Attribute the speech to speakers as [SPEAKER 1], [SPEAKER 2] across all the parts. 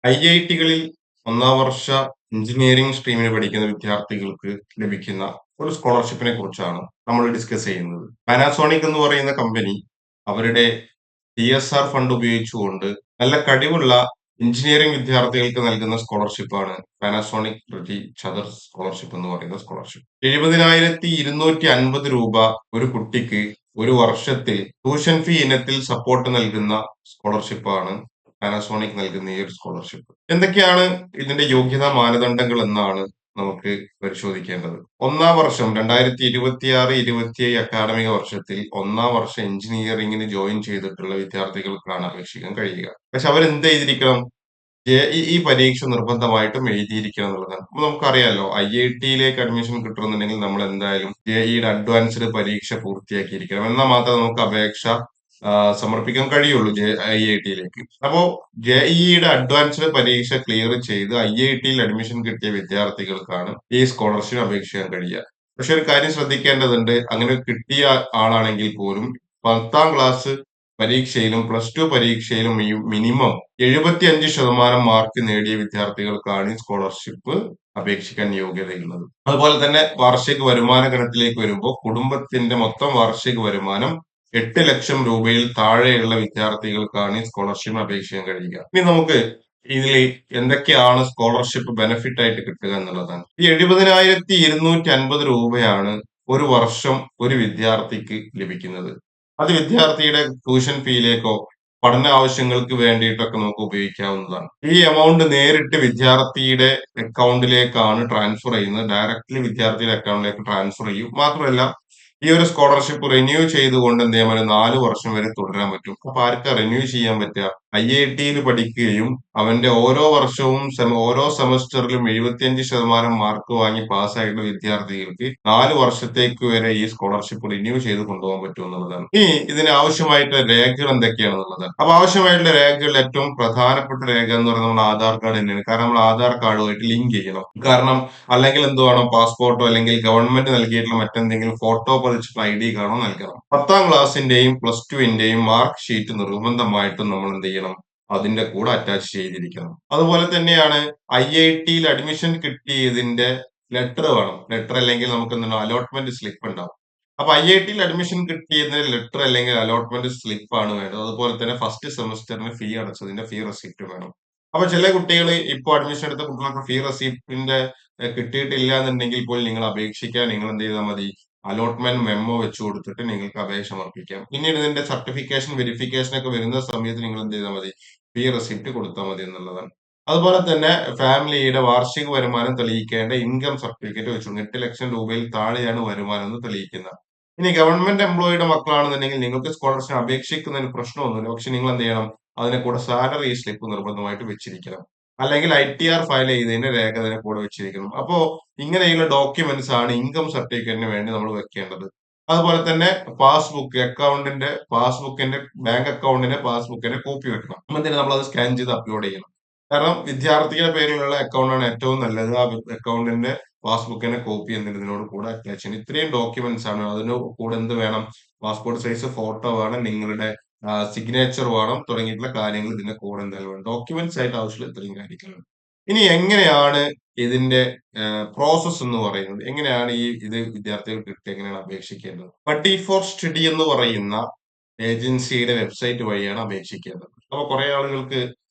[SPEAKER 1] ഐഐടികളിൽ ഒന്നാം വർഷ എഞ്ചിനീയറിംഗ് സ്ട്രീമിന് പഠിക്കുന്ന വിദ്യാർത്ഥികൾക്ക് ലഭിക്കുന്ന ഒരു സ്കോളർഷിപ്പിനെ കുറിച്ചാണ് നമ്മൾ ഡിസ്കസ് ചെയ്യുന്നത്. പാനാസോണിക് എന്ന് പറയുന്ന കമ്പനി അവരുടെ CSR ഫണ്ട് ഉപയോഗിച്ചുകൊണ്ട് നല്ല കഴിവുള്ള എഞ്ചിനീയറിംഗ് വിദ്യാർത്ഥികൾക്ക് നൽകുന്ന സ്കോളർഷിപ്പാണ് പാനാസോണിക് പ്രതി ചദർ സ്കോളർഷിപ്പ് എന്ന് പറയുന്ന സ്കോളർഷിപ്പ്. 70,250 രൂപ ഒരു കുട്ടിക്ക് ഒരു വർഷത്തിൽ ട്യൂഷൻ ഫീ ഇനത്തിൽ സപ്പോർട്ട് നൽകുന്ന സ്കോളർഷിപ്പാണ് പാനാസോണിക് നൽകുന്ന ഈ ഒരു സ്കോളർഷിപ്പ്. എന്തൊക്കെയാണ് ഇതിന്റെ യോഗ്യതാ മാനദണ്ഡങ്ങൾ എന്നാണ് നമുക്ക് പരിശോധിക്കേണ്ടത്. ഒന്നാം വർഷം 2026-27 അക്കാഡമിക വർഷത്തിൽ ഒന്നാം വർഷ എഞ്ചിനീയറിംഗിന് ജോയിൻ ചെയ്തിട്ടുള്ള വിദ്യാർത്ഥികൾക്കാണ് അപേക്ഷിക്കാൻ കഴിയുക. പക്ഷെ അവരെന്ത് എഴുതിയിരിക്കണം? JEE പരീക്ഷ നിർബന്ധമായിട്ടും എഴുതിയിരിക്കണം എന്നുള്ളതാണ്. അപ്പൊ നമുക്കറിയാലോ, IITയിലേക്ക് അഡ്മിഷൻ കിട്ടണമെന്നുണ്ടെങ്കിൽ നമ്മൾ എന്തായാലും JEEയുടെ അഡ്വാൻസ്ഡ് പരീക്ഷ പൂർത്തിയാക്കിയിരിക്കണം. എന്നാൽ മാത്രമേ നമുക്ക് അപേക്ഷ സമർപ്പിക്കാൻ കഴിയുള്ളൂ IITയിലേക്ക്. അപ്പോ JEEയുടെ അഡ്വാൻസ്ഡ് പരീക്ഷ ക്ലിയർ ചെയ്ത് IITയിൽ അഡ്മിഷൻ കിട്ടിയ വിദ്യാർത്ഥികൾക്കാണ് ഈ സ്കോളർഷിപ്പ് അപേക്ഷിക്കാൻ കഴിയുക. പക്ഷെ ഒരു കാര്യം ശ്രദ്ധിക്കേണ്ടതുണ്ട്, അങ്ങനെ കിട്ടിയ ആളാണെങ്കിൽ പോലും 10ാം ക്ലാസ് പരീക്ഷയിലും +2 പരീക്ഷയിലും മിനിമം 75% മാർക്ക് നേടിയ വിദ്യാർത്ഥികൾക്കാണ് ഈ സ്കോളർഷിപ്പ് അപേക്ഷിക്കാൻ യോഗ്യതയുള്ളത്. അതുപോലെ തന്നെ വാർഷിക വരുമാന ഗണത്തിലേക്ക് വരുമ്പോൾ കുടുംബത്തിന്റെ മൊത്തം വാർഷിക വരുമാനം 8 ലക്ഷം രൂപയിൽ താഴെയുള്ള വിദ്യാർത്ഥികൾക്കാണ് ഈ സ്കോളർഷിപ്പ് അപേക്ഷിക്കാൻ കഴിയുക. ഇനി നമുക്ക് ഇതിൽ എന്തൊക്കെയാണ് സ്കോളർഷിപ്പ് ബെനിഫിറ്റ് ആയിട്ട് കിട്ടുക എന്നുള്ളതാണ്. ഈ 70,250 രൂപയാണ് ഒരു വർഷം ഒരു വിദ്യാർത്ഥിക്ക് ലഭിക്കുന്നത്. അത് വിദ്യാർത്ഥിയുടെ ട്യൂഷൻ ഫീയിലേക്കോ പഠന ആവശ്യങ്ങൾക്ക് വേണ്ടിയിട്ടൊക്കെ നമുക്ക് ഉപയോഗിക്കാവുന്നതാണ്. ഈ എമൗണ്ട് നേരിട്ട് വിദ്യാർത്ഥിയുടെ അക്കൗണ്ടിലേക്കാണ് ട്രാൻസ്ഫർ ചെയ്യുന്നത്. ഡയറക്റ്റ്ലി വിദ്യാർത്ഥിയുടെ അക്കൗണ്ടിലേക്ക് ട്രാൻസ്ഫർ ചെയ്യും. മാത്രമല്ല, ഈ ഒരു സ്കോളർഷിപ്പ് റിന്യൂ ചെയ്തുകൊണ്ട് എന്ത് ചെയ്യാൻ പറ്റും? 4 വർഷം വരെ തുടരാൻ പറ്റും. അപ്പൊ ആർക്കാ റിന്യൂ ചെയ്യാൻ പറ്റുക? IITയിൽ പഠിക്കുകയും അവന്റെ ഓരോ വർഷവും ഓരോ സെമസ്റ്ററിലും 75% മാർക്ക് വാങ്ങി പാസ്സായിട്ടുള്ള വിദ്യാർത്ഥികൾക്ക് 4 വർഷത്തേക്ക് വരെ ഈ സ്കോളർഷിപ്പ് റിന്യൂ ചെയ്ത് കൊണ്ടുപോകാൻ പറ്റും എന്നുള്ളതാണ്. ഇനി ഇതിന് ആവശ്യമായിട്ടുള്ള രേഖകൾ എന്തൊക്കെയാണെന്നുള്ളതാണ്. അപ്പൊ ആവശ്യമായിട്ടുള്ള രേഖകളിൽ ഏറ്റവും പ്രധാനപ്പെട്ട രേഖ എന്ന് പറയുന്നത് നമ്മുടെ ആധാർ കാർഡ് തന്നെയാണ്. കാരണം നമ്മൾ ആധാർ കാർഡുമായിട്ട് ലിങ്ക് ചെയ്യണം. കാരണം അല്ലെങ്കിൽ എന്ത് വേണം? പാസ്പോർട്ടോ അല്ലെങ്കിൽ ഗവൺമെന്റ് നൽകിയിട്ടുള്ള മറ്റെന്തെങ്കിലും ഫോട്ടോ പതിച്ചിട്ടുള്ള ID കാർഡോ നൽകണം. 10ാം ക്ലാസ്സിന്റെയും +2ന്റെയും മാർക്ക് ഷീറ്റ് നിർബന്ധമായിട്ടും നമ്മൾ എന്ത് ചെയ്യണം? അതിന്റെ കൂടെ അറ്റാച്ച് ചെയ്തിരിക്കണം. അതുപോലെ തന്നെയാണ് IITയിൽ അഡ്മിഷൻ കിട്ടിയതിന്റെ ലെറ്റർ വേണം. ലെറ്റർ അല്ലെങ്കിൽ നമുക്ക് എന്താണ് അലോട്ട്മെന്റ് സ്ലിപ്പ് ഉണ്ടാവും. അപ്പൊ IITയിൽ അഡ്മിഷൻ കിട്ടിയതിന്റെ ലെറ്റർ അല്ലെങ്കിൽ അലോട്ട്മെന്റ് സ്ലിപ്പ് ആണ് വേണ്ടത്. അതുപോലെ തന്നെ ഫസ്റ്റ് സെമസ്റ്ററിന് ഫീ അടച്ചതിന്റെ ഫീ റെസിപ്റ്റ് വേണം. അപ്പൊ ചില കുട്ടികൾ ഇപ്പൊ അഡ്മിഷൻ എടുത്ത കുട്ടികൾക്ക് ഫീ റെസിപ്റ്റിന്റെ കിട്ടിയിട്ടില്ല എന്നുണ്ടെങ്കിൽ പോലും നിങ്ങൾ അപേക്ഷിക്കാൻ നിങ്ങൾ എന്ത് ചെയ്താൽ മതി? അലോട്ട്മെന്റ് മെമ്മോ വെച്ച് കൊടുത്തിട്ട് നിങ്ങൾക്ക് അപേക്ഷ സമർപ്പിക്കാം. പിന്നീട് ഇതിന്റെ സർട്ടിഫിക്കേഷൻ വെരിഫിക്കേഷൻ ഒക്കെ വരുന്ന സമയത്ത് നിങ്ങൾ എന്ത് ചെയ്താൽ മതി? ഫീ റെസിപ്റ്റ് കൊടുത്താൽ മതി എന്നുള്ളതാണ്. അതുപോലെ തന്നെ ഫാമിലിയുടെ വാർഷിക വരുമാനം തെളിയിക്കേണ്ട ഇൻകം സർട്ടിഫിക്കറ്റ് വെച്ചു. 8 ലക്ഷം രൂപയിൽ താഴെയാണ് വരുമാനം എന്ന് തെളിയിക്കുന്നത്. ഇനി ഗവൺമെന്റ് എംപ്ലോയിയുടെ മക്കളാണെന്നുണ്ടെങ്കിൽ നിങ്ങൾക്ക് സ്കോളർഷിപ്പ് അപേക്ഷിക്കുന്നതിന് പ്രശ്നമൊന്നുമില്ല. പക്ഷെ നിങ്ങൾ എന്ത് ചെയ്യണം? അതിനെ കൂടെ സാലറി സ്ലിപ്പ് നിർബന്ധമായിട്ട് വെച്ചിരിക്കണം. അല്ലെങ്കിൽ ITR ഫയൽ ചെയ്തതിന്റെ രേഖ അതിനെ കൂടെ വെച്ചിരിക്കണം. അപ്പോ ഇങ്ങനെയുള്ള ഡോക്യുമെന്റ്സ് ആണ് ഇൻകം സർട്ടിഫിക്കറ്റിന് വേണ്ടി നമ്മൾ വെക്കേണ്ടത്. അതുപോലെ തന്നെ പാസ്ബുക്കിന്റെ ബാങ്ക് അക്കൗണ്ടിന്റെ പാസ്ബുക്കിന്റെ കോപ്പി വെക്കണം. എന്നിട്ട് നമ്മൾ അത് സ്കാൻ ചെയ്ത് അപ്ലോഡ് ചെയ്യണം. കാരണം വിദ്യാർത്ഥിയുടെ പേരിലുള്ള അക്കൗണ്ടാണ് ഏറ്റവും നല്ലത്. ആ അക്കൗണ്ടിന്റെ പാസ്ബുക്കിന്റെ കോപ്പി ഇതിനോട് കൂടെ അറ്റാച്ച് ചെയ്യണം. ഇത്രയും ഡോക്യുമെന്റ്സ് ആണ്. അതിന് കൂടെ എന്ത് വേണം? പാസ്പോർട്ട് സൈസ് ഫോട്ടോ വേണം, നിങ്ങളുടെ സിഗ്നേച്ചർ വേണം, തുടങ്ങിയിട്ടുള്ള കാര്യങ്ങൾ ഇതിന്റെ കൂടെ എന്തായാലും വേണം. ഡോക്യുമെന്റ്സ് ആയിട്ട് ആവശ്യമുള്ള ഇത്രയും കാര്യങ്ങളാണ്. ഇനി എങ്ങനെയാണ് ഇതിന്റെ പ്രോസസ് എന്ന് പറയുന്നത്? എങ്ങനെയാണ് ഇത് വിദ്യാർത്ഥികൾക്ക് കിട്ടി എങ്ങനെയാണ് അപേക്ഷിക്കേണ്ടത്? ബഡ്ഡി ഫോർ സ്റ്റഡി എന്ന് പറയുന്ന ഏജൻസിയുടെ വെബ്സൈറ്റ് വഴിയാണ് അപേക്ഷിക്കേണ്ടത്. അപ്പൊ കുറെ ആളുകൾക്ക്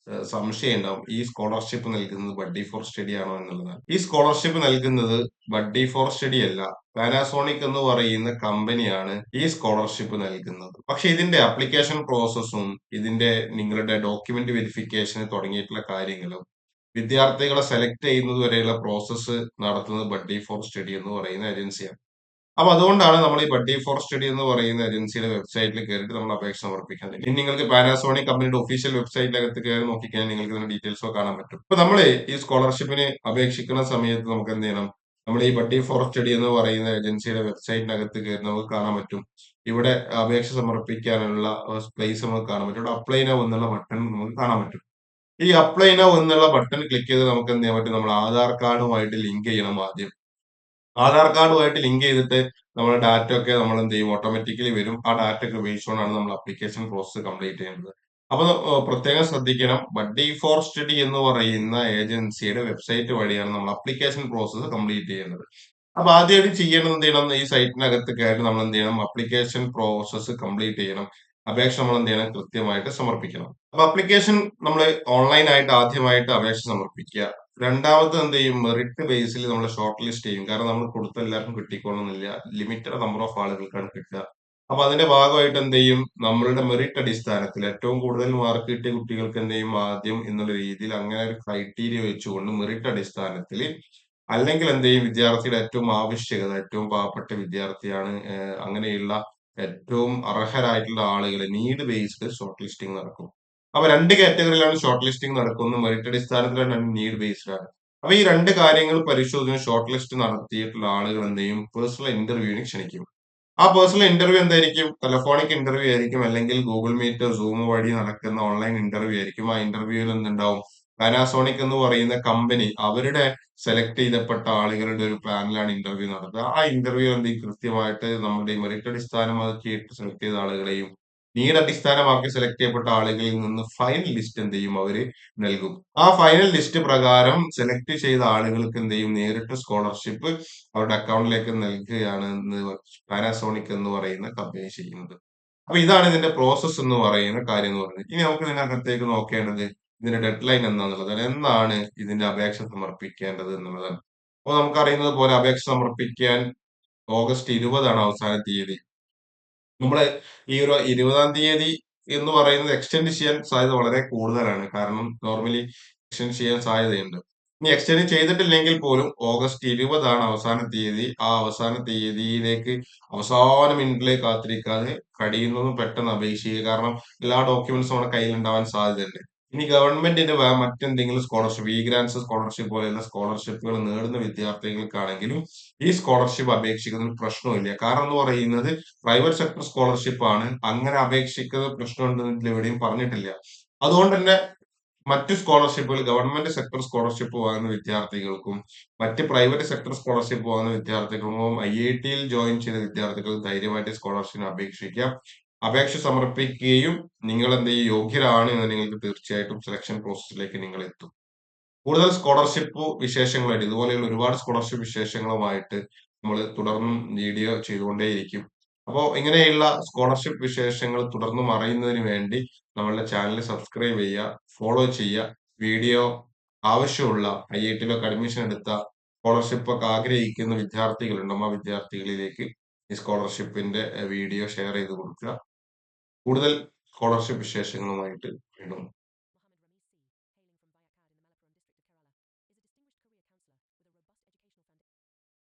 [SPEAKER 1] സംശയം ഉണ്ടാവും, ഈ സ്കോളർഷിപ്പ് നൽകുന്നത് ബഡ്ഡി ഫോർ സ്റ്റഡി ആണോ എന്നുള്ളതാണ്. ഈ സ്കോളർഷിപ്പ് നൽകുന്നത് ബഡ്ഡി ഫോർ സ്റ്റഡി അല്ല, പാനാസോണിക് എന്ന് പറയുന്ന കമ്പനിയാണ് ഈ സ്കോളർഷിപ്പ് നൽകുന്നത്. പക്ഷെ ഇതിന്റെ ആപ്ലിക്കേഷൻ പ്രോസസ്സും ഇതിന്റെ നിങ്ങളുടെ ഡോക്യുമെന്റ് വെരിഫിക്കേഷൻ തുടങ്ങിയിട്ടുള്ള കാര്യങ്ങളും വിദ്യാർത്ഥികളെ സെലക്ട് ചെയ്യുന്നത് വരെയുള്ള പ്രോസസ്സ് നടത്തുന്നത് ബഡ്ഡി ഫോർ സ്റ്റഡി എന്ന് പറയുന്ന ഏജൻസിയാണ്. അപ്പൊ അതുകൊണ്ടാണ് നമ്മൾ ഈ ബഡ്ഡി ഫോർ സ്റ്റഡി എന്ന് പറയുന്ന ഏജൻസിയുടെ വെബ്സൈറ്റിൽ കയറിയിട്ട് നമ്മൾ അപേക്ഷ സമർപ്പിക്കാൻ. ഇനി നിങ്ങൾക്ക് പാനാസോണിക് കമ്പനിയുടെ ഒഫീഷ്യൽ വെബ്സൈറ്റിനകത്ത് കയറി നോക്കിക്കഴിഞ്ഞാൽ നിങ്ങൾക്ക് ഇതിന്റെ ഡീറ്റെയിൽസ് ഒക്കെ കാണാൻ പറ്റും. അപ്പൊ നമ്മൾ ഈ സ്കോളർഷിപ്പിന് അപേക്ഷിക്കുന്ന സമയത്ത് നമുക്ക് എന്ത് ചെയ്യണം? നമ്മൾ ഈ ബഡ്ഡി ഫോർ സ്റ്റഡി എന്ന് പറയുന്ന ഏജൻസിയുടെ വെബ്സൈറ്റിനകത്ത് കയറി നമുക്ക് കാണാൻ പറ്റും. ഇവിടെ അപേക്ഷ സമർപ്പിക്കാനുള്ള പ്ലേസ് നമുക്ക് കാണാൻ പറ്റും. ഇവിടെ അപ്ലൈ നൗ എന്നുള്ള ബട്ടൺ നമുക്ക് കാണാൻ പറ്റും. ഈ അപ്ലൈ നൗ എന്നുള്ള ബട്ടൺ ക്ലിക്ക് ചെയ്ത് നമുക്ക് എന്ത് ചെയ്യാൻ പറ്റും? നമ്മൾ ആധാർ കാർഡുമായിട്ട് ലിങ്ക് ചെയ്യണം ആദ്യം. ആധാർ കാർഡുമായിട്ട് ലിങ്ക് ചെയ്തിട്ട് നമ്മുടെ ഡാറ്റ ഒക്കെ നമ്മൾ എന്ത് ചെയ്യും? ഓട്ടോമാറ്റിക്കലി വരും. ആ ഡാറ്റ ഒക്കെ ഉപയോഗിച്ചുകൊണ്ടാണ് നമ്മൾ അപ്ലിക്കേഷൻ പ്രോസസ് കംപ്ലീറ്റ് ചെയ്യുന്നത്. അപ്പൊ പ്രത്യേകം ശ്രദ്ധിക്കണം. ബഡ്ഡി ഫോർ സ്റ്റഡി എന്ന് പറയുന്ന ഏജൻസിയുടെ വെബ്സൈറ്റ് വഴിയാണ് നമ്മൾ അപ്ലിക്കേഷൻ പ്രോസസ്സ് കംപ്ലീറ്റ് ചെയ്യുന്നത്. അപ്പൊ ആദ്യമായിട്ട് ചെയ്യേണ്ടത് എന്ത് ചെയ്യണം? ഈ സൈറ്റിനകത്ത് കയറി നമ്മൾ എന്ത് ചെയ്യണം? അപ്ലിക്കേഷൻ പ്രോസസ്സ് കംപ്ലീറ്റ് ചെയ്യണം. അപേക്ഷ നമ്മൾ എന്ത് ചെയ്യണം? കൃത്യമായിട്ട് സമർപ്പിക്കണം. അപ്പൊ അപ്ലിക്കേഷൻ നമ്മൾ ഓൺലൈൻ ആയിട്ട് ആദ്യമായിട്ട് അപേക്ഷ സമർപ്പിക്കുക. രണ്ടാമത് എന്ത് ചെയ്യും? മെറിറ്റ് ബേസിൽ നമ്മൾ ഷോർട്ട് ലിസ്റ്റ് ചെയ്യും. കാരണം നമ്മൾ കൊടുത്ത എല്ലാവർക്കും കിട്ടിക്കൊള്ളുന്നില്ല. ലിമിറ്റഡ് നമ്പർ ഓഫ് ആളുകൾക്കാണ് കിട്ടുക. അപ്പൊ അതിന്റെ ഭാഗമായിട്ട് എന്ത് ചെയ്യും? നമ്മളുടെ മെറിറ്റ് അടിസ്ഥാനത്തിൽ ഏറ്റവും കൂടുതൽ മാർക്ക് കിട്ടിയ കുട്ടികൾക്ക് എന്ത് ചെയ്യും? ആദ്യം എന്നുള്ള രീതിയിൽ അങ്ങനെ ഒരു ക്രൈറ്റീരിയ വെച്ചുകൊണ്ട് മെറിറ്റ് അടിസ്ഥാനത്തിൽ, അല്ലെങ്കിൽ എന്ത് ചെയ്യും? വിദ്യാർത്ഥിയുടെ ഏറ്റവും ആവശ്യകത, ഏറ്റവും പാവപ്പെട്ട വിദ്യാർത്ഥിയാണ്, അങ്ങനെയുള്ള ഏറ്റവും അർഹരായിട്ടുള്ള ആളുകളെ നീഡ് ബേസ്ഡ് ഷോർട്ട് ലിസ്റ്റിംഗ് നടക്കും. അപ്പൊ 2 കാറ്റഗറിയിലാണ് ഷോർട്ട് ലിസ്റ്റിംഗ് നടക്കുന്നത്. മെറിറ്റ് അടിസ്ഥാനത്തിലാണ്, നീഡ് ബേസ്ഡ് ആണ്. അപ്പൊ ഈ 2 കാര്യങ്ങൾ പരിശോധിച്ച് ഷോർട്ട് ലിസ്റ്റ് നടത്തിയിട്ടുള്ള ആളുകൾ എന്ത് ചെയ്യും? പേഴ്സണൽ ഇന്റർവ്യൂവിന് ക്ഷണിക്കും. ആ പേഴ്സണൽ ഇന്റർവ്യൂ എന്തായിരിക്കും? ടെലഫോണിക് ഇന്റർവ്യൂ ആയിരിക്കും, അല്ലെങ്കിൽ ഗൂഗിൾ മീറ്റ്, സൂം വഴി നടക്കുന്ന ഓൺലൈൻ ഇന്റർവ്യൂ ആയിരിക്കും. ആ ഇന്റർവ്യൂവിൽ എന്തുണ്ടാവും? പാനാസോണിക് എന്ന് പറയുന്ന കമ്പനി അവരുടെ സെലക്ട് ചെയ്യപ്പെട്ട ആളുകളുടെ ഒരു പാനലാണ് ഇന്റർവ്യൂ നടത്തുക. ആ ഇന്റർവ്യൂ എന്ത് ചെയ്യും? കൃത്യമായിട്ട് നമ്മുടെ ഈ മെറിറ്റ് അടിസ്ഥാനമാക്കിയിട്ട് സെലക്ട് ചെയ്ത ആളുകളെയും നീഡ് അടിസ്ഥാനമാക്കി സെലക്ട് ചെയ്യപ്പെട്ട ആളുകളിൽ നിന്ന് ഫൈനൽ ലിസ്റ്റ് എന്ത് ചെയ്യും? അവര് നൽകും. ആ ഫൈനൽ ലിസ്റ്റ് പ്രകാരം സെലക്ട് ചെയ്ത ആളുകൾക്ക് എന്ത് ചെയ്യും? നേരിട്ട് സ്കോളർഷിപ്പ് അവരുടെ അക്കൗണ്ടിലേക്ക് നൽകുകയാണ് പാനാസോണിക് എന്ന് പറയുന്ന കമ്പനി ചെയ്യുന്നത്. അപ്പൊ ഇതാണ് ഇതിന്റെ പ്രോസസ്സ് എന്ന് പറയുന്ന കാര്യം എന്ന് പറയുന്നത്. ഇനി നമുക്ക് ഇതിനകത്തേക്ക് നോക്കേണ്ടത് ഇതിന്റെ ഡെഡ് ലൈൻ എന്താണെന്നുള്ളതാണ്. എന്നാണ് ഇതിന്റെ അപേക്ഷ സമർപ്പിക്കേണ്ടത് എന്നുള്ളതാണ്. അപ്പൊ നമുക്കറിയുന്നത് പോലെ അപേക്ഷ സമർപ്പിക്കാൻ ഓഗസ്റ്റ് 20 അവസാന തീയതി. നമ്മള് ഈ ഒരു 20 തീയതി എന്ന് പറയുന്നത് എക്സ്റ്റെൻഡ് ചെയ്യാൻ സാധ്യത വളരെ കൂടുതലാണ്. കാരണം നോർമലി എക്സ്റ്റെൻഡ് ചെയ്യാൻ സാധ്യതയുണ്ട്. ഇനി എക്സ്റ്റെൻഡ് ചെയ്തിട്ടില്ലെങ്കിൽ പോലും ഓഗസ്റ്റ് 20 അവസാന തീയതി. ആ അവസാന തീയതിയിലേക്ക് അവസാന മിനിറ്റിലേക്ക് കാത്തിരിക്കാതെ കഴിയുന്നതും പെട്ടെന്ന് അപേക്ഷിക്കുക. കാരണം എല്ലാ ഡോക്യുമെന്റ്സും നമ്മുടെ കയ്യിലുണ്ടാവാൻ സാധ്യതയുണ്ട്. ഇനി ഗവൺമെന്റിന്റെ മറ്റെന്തെങ്കിലും സ്കോളർഷിപ്പ്, ഇ ഗ്രാന്റ്സ് സ്കോളർഷിപ്പ് പോലെയുള്ള സ്കോളർഷിപ്പുകൾ നേടുന്ന വിദ്യാർത്ഥികൾക്കാണെങ്കിലും ഈ സ്കോളർഷിപ്പ് അപേക്ഷിക്കുന്നതിൽ പ്രശ്നമില്ല. കാരണം എന്ന് പറയുന്നത് പ്രൈവറ്റ് സെക്ടർ സ്കോളർഷിപ്പ് ആണ്. അങ്ങനെ അപേക്ഷിക്കുന്നത് പ്രശ്നമുണ്ടെന്ന് ഇതിലെവിടെയും പറഞ്ഞിട്ടില്ല. അതുകൊണ്ട് തന്നെ മറ്റ് സ്കോളർഷിപ്പുകൾ, ഗവൺമെന്റ് സെക്ടർ സ്കോളർഷിപ്പ് വാങ്ങുന്ന വിദ്യാർത്ഥികൾക്കും മറ്റ് പ്രൈവറ്റ് സെക്ടർ സ്കോളർഷിപ്പ് വാങ്ങുന്ന വിദ്യാർത്ഥികൾക്കും ഐഐടിയിൽ ജോയിൻ ചെയ്ത വിദ്യാർത്ഥികൾക്ക് ധൈര്യമായിട്ട് സ്കോളർഷിപ്പിന് അപേക്ഷിക്കാം. അപേക്ഷ സമർപ്പിക്കുകയും നിങ്ങൾ എന്ത് ചെയ്യും? യോഗ്യരാണ് എന്ന് നിങ്ങൾക്ക് തീർച്ചയായിട്ടും സെലക്ഷൻ പ്രോസസ്സിലേക്ക് നിങ്ങൾ എത്തും. കൂടുതൽ സ്കോളർഷിപ്പ് വിശേഷങ്ങളായിട്ട്, ഇതുപോലെയുള്ള ഒരുപാട് സ്കോളർഷിപ്പ് വിശേഷങ്ങളുമായിട്ട് നമ്മൾ തുടർന്നും വീഡിയോ ചെയ്തുകൊണ്ടേയിരിക്കും. അപ്പോൾ ഇങ്ങനെയുള്ള സ്കോളർഷിപ്പ് വിശേഷങ്ങൾ തുടർന്നും അറിയുന്നതിന് വേണ്ടി നമ്മളുടെ ചാനൽ സബ്സ്ക്രൈബ് ചെയ്യുക, ഫോളോ ചെയ്യുക. വീഡിയോ ആവശ്യമുള്ള ഐഐടിയിലൊക്കെ അഡ്മിഷൻ എടുത്ത സ്കോളർഷിപ്പ് ഒക്കെ ആഗ്രഹിക്കുന്ന വിദ്യാർത്ഥികളുണ്ടാവും. ആ വിദ്യാർത്ഥികളിലേക്ക് ഈ സ്കോളർഷിപ്പിന്റെ വീഡിയോ ഷെയർ ചെയ്ത് കൊടുക്കുക. കൂടുതൽ സ്കോളർഷിപ്പ് വിശേഷങ്ങളുമായിട്ട് വീണ്ടും